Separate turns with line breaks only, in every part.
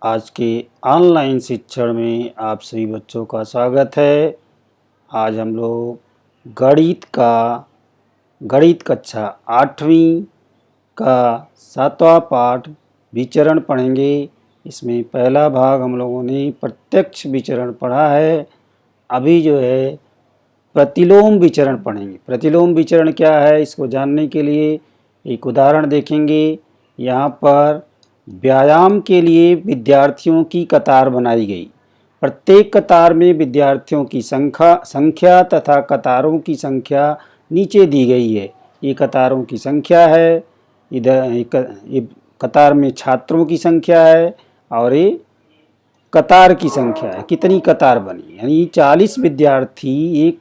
आज के ऑनलाइन शिक्षण में आप सभी बच्चों का स्वागत है। आज हम लोग गणित कक्षा 8वीं का 7वां पाठ विचरण पढ़ेंगे। इसमें पहला भाग हम लोगों ने प्रत्यक्ष विचरण पढ़ा है। अभी जो है प्रतिलोम विचरण पढ़ेंगे। प्रतिलोम विचरण क्या है, इसको जानने के लिए एक उदाहरण देखेंगे। यहाँ पर व्यायाम के लिए विद्यार्थियों की कतार बनाई गई। प्रत्येक कतार में विद्यार्थियों की संख्या तथा कतारों की संख्या नीचे दी गई है। ये कतारों की संख्या है, इधर ये कतार में छात्रों की संख्या है और ये कतार की संख्या है, कितनी कतार बनी। यानी 40 विद्यार्थी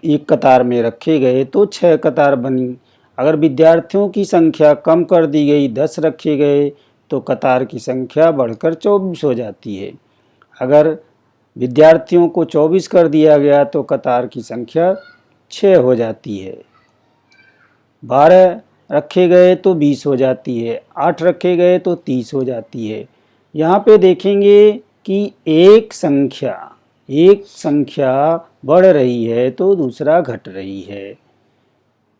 एक कतार में रखे गए तो 6 कतार बनी। अगर विद्यार्थियों की संख्या कम कर दी गई, 10 रखे गए, तो कतार की संख्या बढ़कर 24 हो जाती है। अगर विद्यार्थियों को 24 कर दिया गया तो कतार की संख्या 6 हो जाती है। 12 रखे गए तो 20 हो जाती है। 8 रखे गए तो 30 हो जाती है। यहाँ पे देखेंगे कि एक संख्या बढ़ रही है तो दूसरा घट रही है।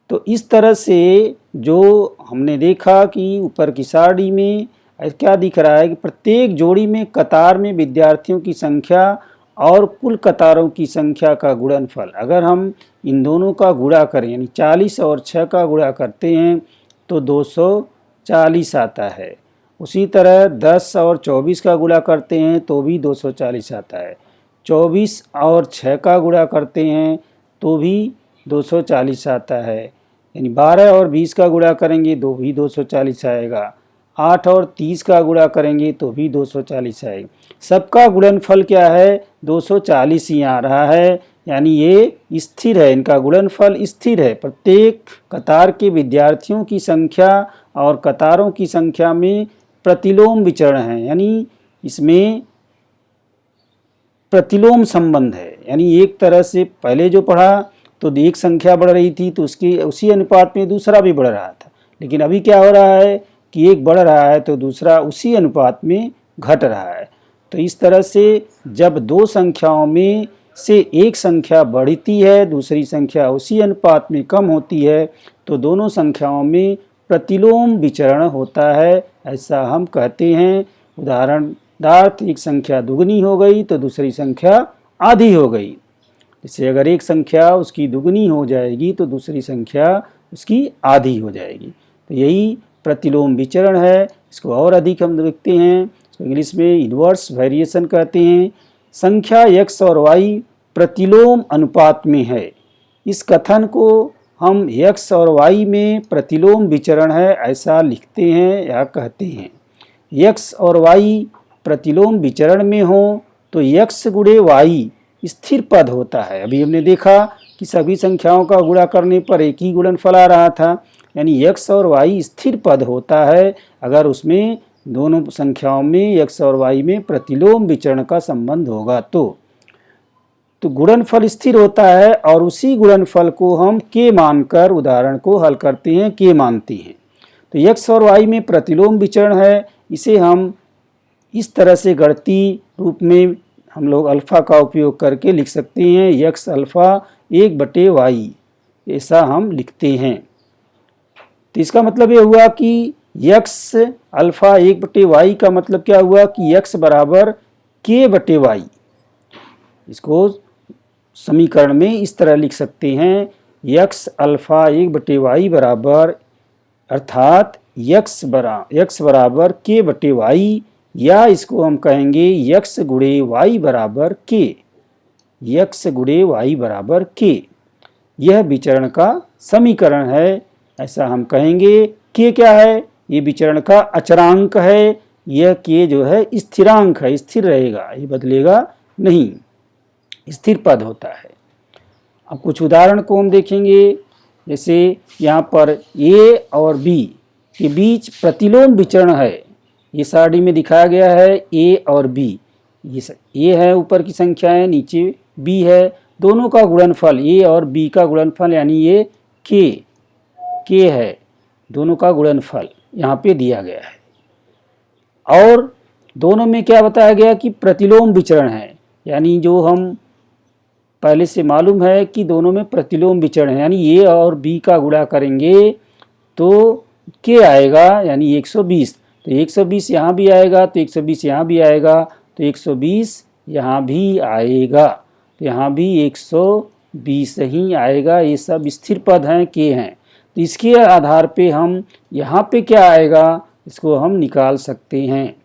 तो इस तरह से जो हमने देखा कि ऊपर की सारणी में क्या दिख रहा है कि प्रत्येक जोड़ी में कतार में विद्यार्थियों की संख्या और कुल कतारों की संख्या का गुणनफल, अगर हम इन दोनों का गुणा करें, यानी 40 और 6 का गुणा करते हैं तो 240 आता है। उसी तरह 10 और 24 का गुणा करते हैं तो भी 240 आता है। 24 और 6 का गुणा करते हैं तो भी 240 आता है। यानी 12 और 20 का गुणा करेंगे तो भी 240 आएगा। 8 और 30 का गुणा करेंगे तो भी 240 आएगा। सबका गुणनफल क्या है, 240 ही आ रहा है। यानी ये स्थिर है, इनका गुणनफल स्थिर है। प्रत्येक कतार के विद्यार्थियों की संख्या और कतारों की संख्या में प्रतिलोम विचरण है, यानी इसमें प्रतिलोम संबंध है। यानी एक तरह से पहले जो पढ़ा तो एक संख्या बढ़ रही थी तो उसकी उसी अनुपात में दूसरा भी बढ़ रहा था, लेकिन अभी क्या हो रहा है कि एक बढ़ रहा है तो दूसरा उसी अनुपात में घट रहा है। तो इस तरह से जब दो संख्याओं में से एक संख्या बढ़ती है, दूसरी संख्या उसी अनुपात में कम होती है, तो दोनों संख्याओं में प्रतिलोम विचरण होता है, ऐसा हम कहते हैं। उदाहरणार्थ, एक संख्या दुगनी हो गई तो दूसरी संख्या आधी हो गई। जैसे अगर एक संख्या उसकी दुगनी हो जाएगी तो दूसरी संख्या उसकी आधी हो जाएगी। तो यही प्रतिलोम विचरण है। इसको और अधिक हम देखते हैं, इसको इंग्लिश में इनवर्स वेरिएशन कहते हैं। संख्या x और y प्रतिलोम अनुपात में है। इस कथन को हम x और y में प्रतिलोम विचरण है ऐसा लिखते हैं या कहते हैं। x और y प्रतिलोम विचरण में हो तो x गुणे y स्थिर पद होता है। अभी हमने देखा कि सभी संख्याओं का गुणा करने पर एक ही गुणनफल आ रहा था, यानी x और y स्थिर पद होता है अगर उसमें दोनों संख्याओं में x और y में प्रतिलोम विचरण का संबंध होगा तो गुणनफल स्थिर होता है और उसी गुणनफल को हम k मानकर उदाहरण को हल करते हैं, k मानते हैं। तो x और y में प्रतिलोम विचरण है, इसे हम इस तरह से गणितीय रूप में हम लोग अल्फा का उपयोग करके लिख सकते हैं। x अल्फा 1/y, ऐसा हम लिखते हैं। तो इसका मतलब ये हुआ कि x अल्फा 1/y का मतलब क्या हुआ कि x बराबर k/y। इसको समीकरण में इस तरह लिख सकते हैं, x अल्फा 1/y बराबर, अर्थात x बराबर k/y, या इसको हम कहेंगे x गुणे y बराबर k, x गुणे y बराबर k। यह विचरण का समीकरण है, ऐसा हम कहेंगे। k क्या है, ये विचरण का अचरांक है। यह k जो है स्थिरांक है, स्थिर रहेगा, ये बदलेगा नहीं, स्थिर पद होता है। अब कुछ उदाहरण को हम देखेंगे। जैसे यहाँ पर a और b के बीच प्रतिलोम विचरण है, ये सारणी में दिखाया गया है a और b। ये a है ऊपर की संख्या है, नीचे b है। दोनों का गुणनफल a और b का गुणनफल, यानी ये k है, दोनों का गुणनफल यहाँ पे दिया गया है। और दोनों में क्या बताया गया कि प्रतिलोम विचरण है, यानी जो हम पहले से मालूम है कि दोनों में प्रतिलोम विचरण है, यानी ए और बी का गुणा करेंगे तो के आएगा यानी 120। तो 120 यहाँ भी आएगा तो 120 यहाँ भी आएगा तो 120 यहाँ भी आएगा, तो यहाँ भी 120 ही आएगा। ये सब स्थिर पद हैं, के हैं। तो इसके आधार पे हम यहाँ पे क्या आएगा इसको हम निकाल सकते हैं,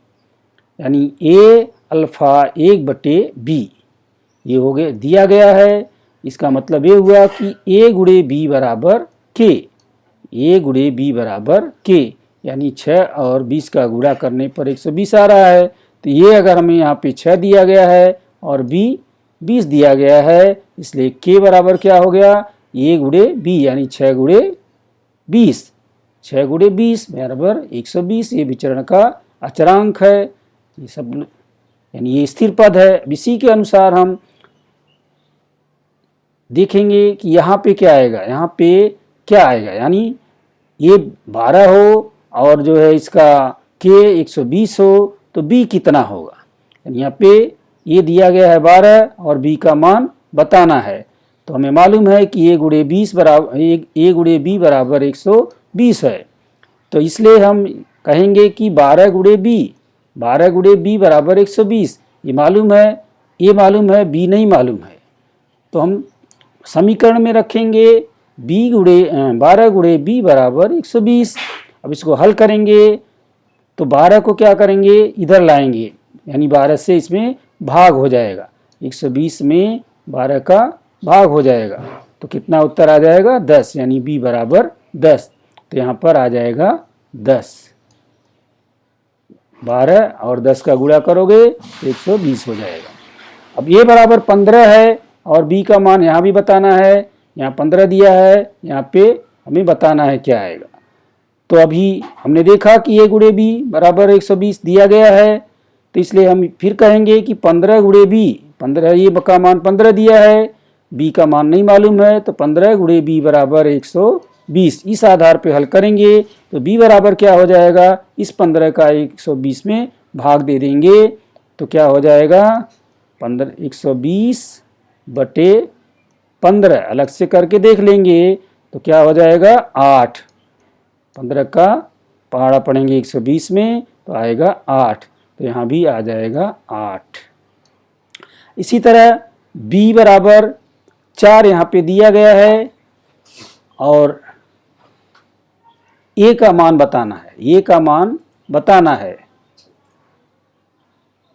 यानी ए अल्फा 1/b ये हो गया दिया गया है। इसका मतलब ये हुआ कि a गुणे b बराबर k, a गुणे b बराबर k, यानी 6 और 20 का गुणा करने पर 120 आ रहा है। तो ये अगर हमें यहाँ पे 6 दिया गया है और b 20 दिया गया है, इसलिए k बराबर क्या हो गया a गुणे b, यानी 6 गुणे 20, 6 गुणे 20 बराबर 120। ये विचरण का अचरांक है, ये सब यानी ये स्थिर पद है। इसी के अनुसार हम देखेंगे कि यहाँ पे क्या आएगा, यहाँ पे क्या आएगा, यानी ये 12 हो और जो है इसका k 120 हो तो b कितना होगा, यानी यहाँ पे ये दिया गया है 12 और b का मान बताना है। तो हमें मालूम है कि a गुणे b बराबर 120 है। तो इसलिए हम कहेंगे कि 12 गुणे b बराबर 120। ये मालूम है, a मालूम है, b नहीं मालूम है। तो हम समीकरण में रखेंगे 12 गुणे b बराबर 120। अब इसको हल करेंगे तो 12 को क्या करेंगे इधर लाएंगे, यानी 12 से इसमें भाग हो जाएगा, 120 में 12 का भाग हो जाएगा तो कितना उत्तर आ जाएगा 10, यानी b बराबर 10। तो यहाँ पर आ जाएगा 10, 12 और 10 का गुणा करोगे तो 120 हो जाएगा। अब ये बराबर 15 है और b का मान यहाँ भी बताना है, यहाँ 15 दिया है, यहाँ पे हमें बताना है क्या आएगा। तो अभी हमने देखा कि a गुणे b बराबर 120 दिया गया है, तो इसलिए हम फिर कहेंगे कि 15 गुणे b, 15 ये का मान 15 दिया है, b का मान नहीं मालूम है, तो 15 गुणे b बराबर 120। इस आधार पे हल करेंगे तो b बराबर क्या हो जाएगा, इस 15 का 120 में भाग दे देंगे तो क्या हो जाएगा 120 बटे 15 अलग से करके देख लेंगे तो क्या हो जाएगा 8, 15 का पहाड़ा पड़ेंगे 120 में तो आएगा 8, तो यहाँ भी आ जाएगा 8। इसी तरह b बराबर 4 यहाँ पे दिया गया है और a का मान बताना है, a का मान बताना है।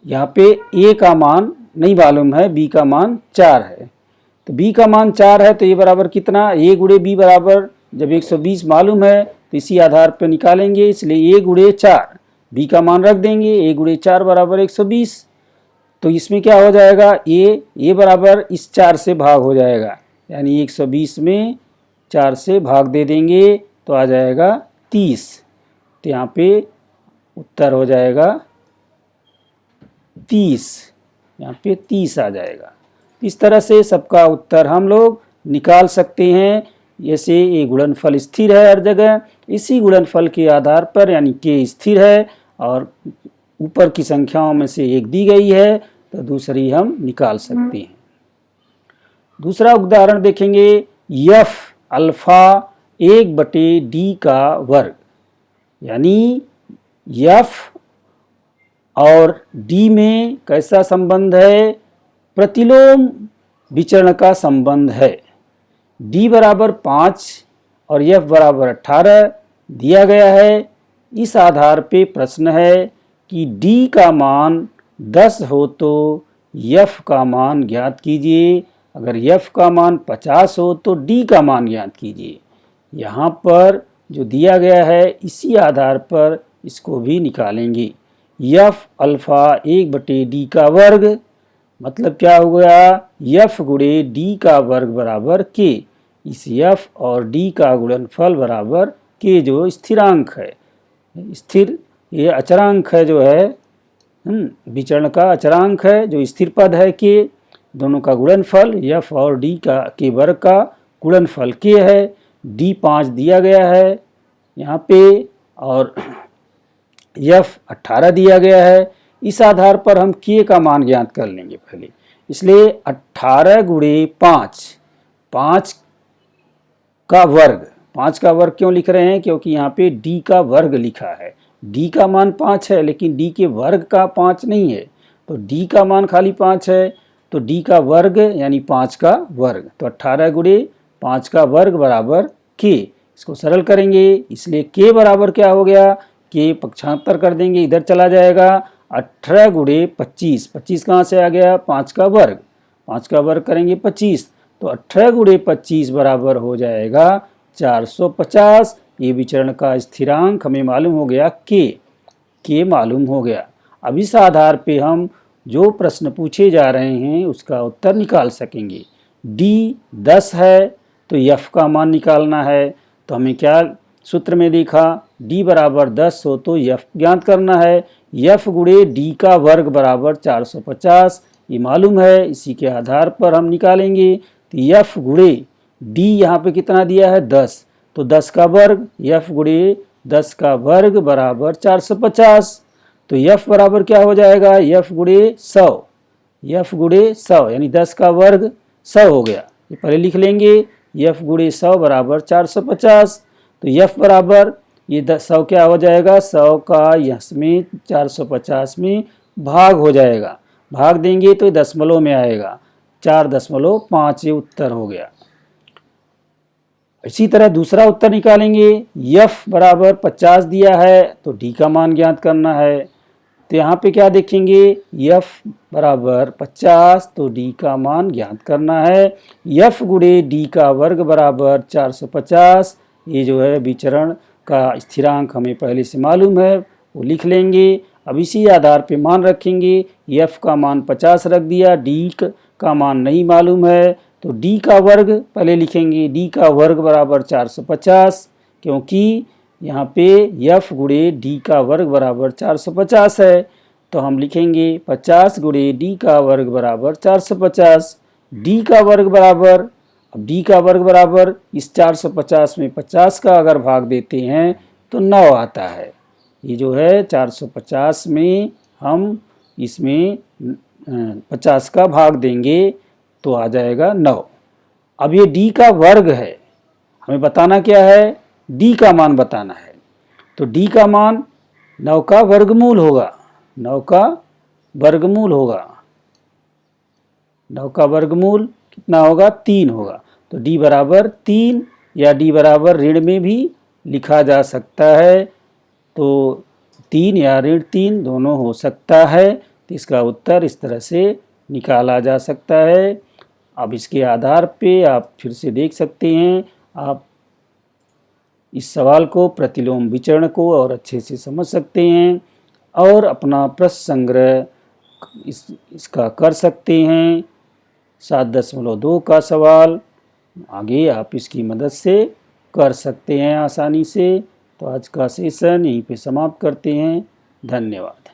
यहाँ पे a का मान नहीं मालूम है, b का मान 4 है। तो b का मान 4 है तो ये बराबर कितना, a गुणे b बराबर जब 120 मालूम है तो इसी आधार पर निकालेंगे, इसलिए a गुणे 4, b का मान रख देंगे, a गुणे 4 बराबर 120। तो इसमें क्या हो जाएगा a बराबर इस 4 से भाग हो जाएगा, यानी 120 में 4 से भाग दे देंगे तो आ जाएगा 30। तो यहाँ पे उत्तर हो जाएगा 30, यहाँ पे 30 आ जाएगा। इस तरह से सबका उत्तर हम लोग निकाल सकते हैं। जैसे ये गुणनफल स्थिर है हर जगह, इसी गुणनफल के आधार पर यानी के स्थिर है और ऊपर की संख्याओं में से एक दी गई है तो दूसरी हम निकाल सकते हैं। दूसरा उदाहरण देखेंगे, f अल्फा 1/d का वर्ग, यानी f और d में कैसा संबंध है, प्रतिलोम विचरण का संबंध है। d बराबर 5 और f बराबर 18 दिया गया है। इस आधार पे प्रश्न है कि d का मान 10 हो तो f का मान ज्ञात कीजिए, अगर f का मान 50 हो तो d का मान ज्ञात कीजिए। यहाँ पर जो दिया गया है इसी आधार पर इसको भी निकालेंगे। f अल्फा 1/d का वर्ग मतलब क्या हो गया, f गुणे d का वर्ग बराबर k। इस f और d का गुणनफल बराबर k जो स्थिरांक है, स्थिर ये अचरांक है जो है विचरण का अचरांक है जो स्थिर पद है k, दोनों का गुणनफल f और d का के वर्ग का गुणनफल k है। d 5 दिया गया है यहाँ पे और एफ 18 दिया गया है। इस आधार पर हम के का मान ज्ञात कर लेंगे पहले। इसलिए 18 गुणे 5, 5 का वर्ग, 5 का वर्ग क्यों लिख रहे हैं? क्योंकि यहाँ पे डी का वर्ग लिखा है। डी का मान 5 है लेकिन डी के वर्ग का 5 नहीं है, तो डी का मान खाली 5 है, तो डी का वर्ग यानी 5 का वर्ग, तो 18 गुणे 5 का वर्ग बराबर के। इसको सरल करेंगे, इसलिए के बराबर क्या हो गया? के पक्षांतर कर देंगे, इधर चला जाएगा। 18 गुणे 25, 25 कहाँ से आ गया? 5 का वर्ग, 5 का वर्ग करेंगे 25, तो 18 गुणे 25 बराबर हो जाएगा 450। ये विचरण का स्थिरांक हमें मालूम हो गया, के मालूम हो गया। अब इस आधार पे हम जो प्रश्न पूछे जा रहे हैं उसका उत्तर निकाल सकेंगे। डी 10 है तो एफ का मान निकालना है, तो हमें क्या सूत्र में देखा? डी बराबर 10 हो तो एफ ज्ञात करना है। एफ गुणे डी का वर्ग बराबर 450, ये मालूम है, इसी के आधार पर हम निकालेंगे। तो एफ गुणे डी यहाँ पे कितना दिया है? 10, तो 10 का वर्ग, एफ गुणे 10 का वर्ग बराबर 450, तो एफ बराबर क्या हो जाएगा? एफ गुणे 100, एफ गुणे 100 यानी 10 का वर्ग 100 हो गया। ये पहले लिख लेंगे, एफ गुणे 100 बराबर 450, तो एफ बराबर ये 100 क्या हो जाएगा? 100 का इसमें 450 में भाग हो जाएगा, भाग देंगे तो दशमलव में आएगा, 4.5 ये उत्तर हो गया। इसी तरह दूसरा उत्तर निकालेंगे। एफ बराबर 50 दिया है तो डी का मान ज्ञात करना है, तो यहाँ पे क्या देखेंगे? एफ बराबर 50 तो डी का मान ज्ञात करना है। एफ गुणे डी का वर्ग बराबर 450, ये जो है विचरण का स्थिरांक हमें पहले से मालूम है, वो लिख लेंगे। अब इसी आधार पे मान रखेंगे, एफ का मान 50 रख दिया, डी का मान नहीं मालूम है, तो डी का वर्ग पहले लिखेंगे, डी का वर्ग बराबर 450, क्योंकि यहाँ पे एफ गुणे डी का वर्ग बराबर 450 है, तो हम लिखेंगे 50 गुणे डी का वर्ग बराबर 450। डी का वर्ग बराबर, अब डी का वर्ग बराबर इस 450 में 50 का अगर भाग देते हैं तो 9 आता है। ये जो है 450 में हम इसमें 50 का भाग देंगे तो आ जाएगा 9। अब ये डी का वर्ग है, हमें बताना क्या है? डी का मान बताना है, तो डी का मान 9 का वर्गमूल होगा, 9 का वर्गमूल होगा, 9 का वर्गमूल कितना होगा? 3 होगा, तो डी बराबर 3 या डी बराबर ऋण में भी लिखा जा सकता है, तो 3 या ऋण 3 दोनों हो सकता है, तो इसका उत्तर इस तरह से निकाला जा सकता है। अब इसके आधार पे आप फिर से देख सकते हैं, आप इस सवाल को, प्रतिलोम विचरण को और अच्छे से समझ सकते हैं और अपना प्रश्न संग्रह इसका कर सकते हैं। 7.2 का सवाल आगे आप इसकी मदद से कर सकते हैं आसानी से। तो आज का सेशन यहीं पे समाप्त करते हैं। धन्यवाद।